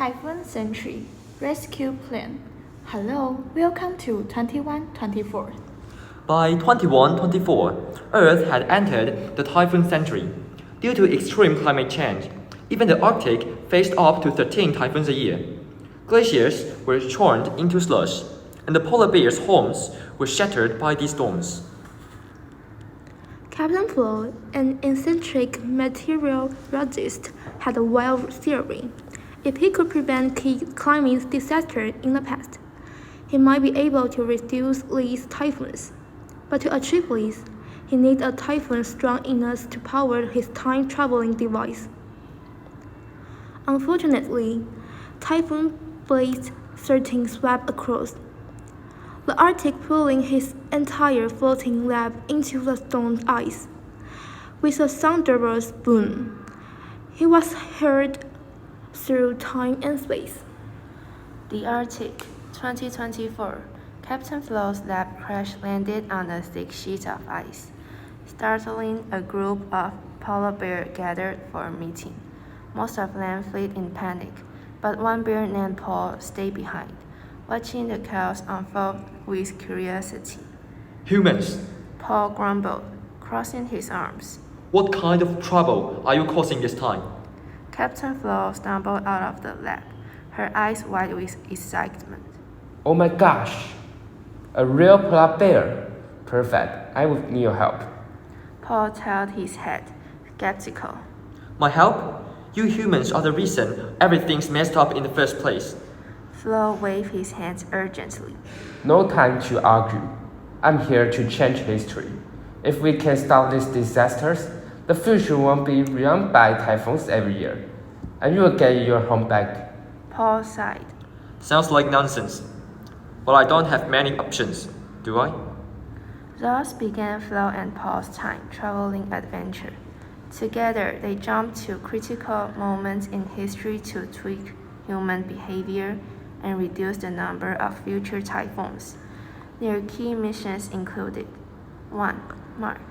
Typhoon Century Rescue Plan. Hello, welcome to 2124. By 2124, Earth had entered the typhoon century. Due to extreme climate change, even the Arctic faced up to 13 typhoons a year. Glaciers were churned into slush, and the polar bears' homes were shattered by these storms. Captain Flo, an eccentric meteorologist, had a wild theory. If he could prevent key climate disasters in the past, he might be able to reduce these typhoons. But to achieve this, he needed a typhoon strong enough to power his time-traveling device. Unfortunately, Typhoon Blade 13 swept across the Arctic, pulling his entire floating lab into the storm's ice. With a thunderous boom, he was hurled through time and space. The Arctic, 2024. Captain Flo's lab crash-landed on a thick sheet of ice, startling a group of polar bears gathered for a meeting. Most of them fled in panic, but one bear named Paul stayed behind, watching the chaos unfold with curiosity. Humans, Paul grumbled, crossing his arms. what kind of trouble are you causing this time? Captain Flo stumbled out of the lab, her eyes wide with excitement. Oh my gosh! A real polar bear! Perfect, I would need your help. Paul tilted his head, skeptical. My help? You humans are the reason everything's messed up in the first place. Flo waved his hands urgently. No time to argue. I'm here to change history. If we can stop these disasters, the future won't be ruined by typhoons every year, and you will get your home back. Paul sighed. Sounds like nonsense. But I don't have many options, do I? Thus began Flo and Paul's time-traveling adventure. Together, they jumped to critical moments in history to tweak human behavior and reduce the number of future typhoons. Their key missions included 1. March.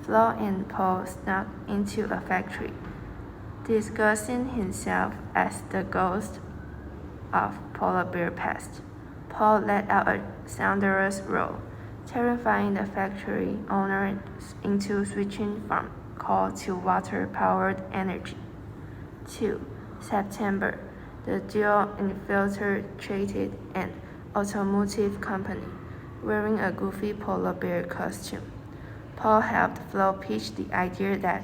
Flo and Paul snuck into a factory, disguising himself as the ghost of polar bear past. Paul let out a thunderous roar, terrifying the factory owners into switching from coal to water-powered energy. 2. September. The duo infiltrated an automotive company, wearing a goofy polar bear costume. Paul helped Flo pitch the idea that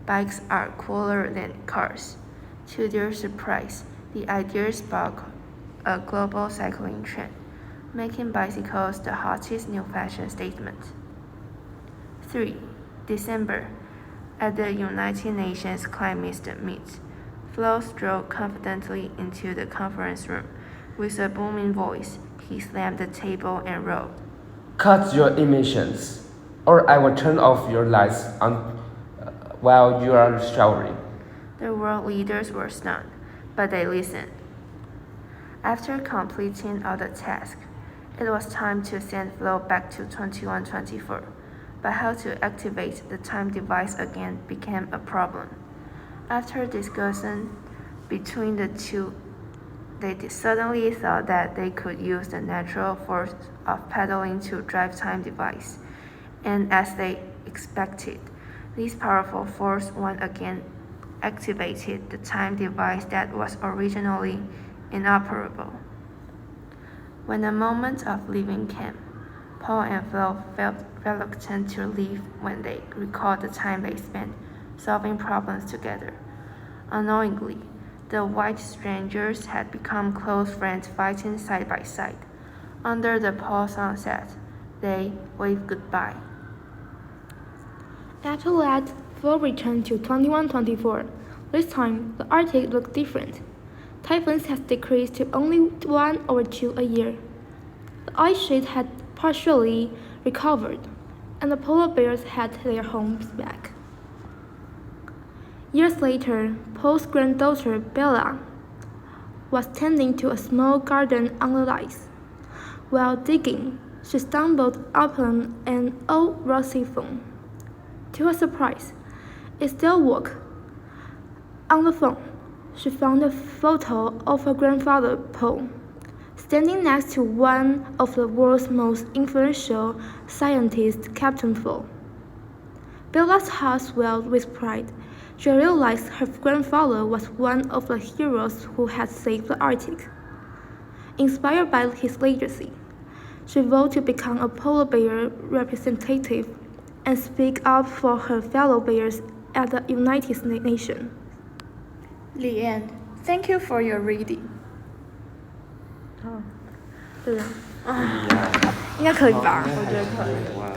bikes are cooler than cars. To their surprise, the idea sparked a global cycling trend, making bicycles the hottest new fashion statement. 3. December. At the United Nations Climate Summit, Flo strode confidently into the conference room. With a booming voice, he slammed the table and roared, Cut your emissions, or I will turn off your lights on while you are showering. The world leaders were stunned, but they listened. After completing all the tasks, it was time to send Flo back to 2124. But how to activate the time device again became a problem. After discussion between the two, they suddenly thought that they could use the natural force of pedaling to drive time device. And as they expected, this powerful force once again activated the time device that was originally inoperable. When the moment of leaving came, Paul and Flo felt reluctant to leave when they recalled the time they spent solving problems together. Unknowingly, the white strangers had become close friends fighting side by side. Under the Paul sunset, they waved goodbye. After that, Flo returned to 2124. This time, the Arctic looked different. Typhoons had decreased to only 1 or 2 a year. The ice sheet had partially recovered, and the polar bears had their homes back. Years later, Paul's granddaughter Bella was tending to a small garden on the ice. While digging, she stumbled upon an old rusty phone. To her surprise, it still worked. On the phone, She found a photo of her grandfather, Paul, standing next to one of the world's most influential scientists, Captain Paul. Bella's heart swelled with pride. She realized her grandfather was one of the heroes who had saved the Arctic. Inspired by his legacy, she vowed to become a polar bear representative and speak up for her fellow bears at the United Nations. The end. Thank you for your reading. 对的，不一样，应该可以吧？我觉得可以。哇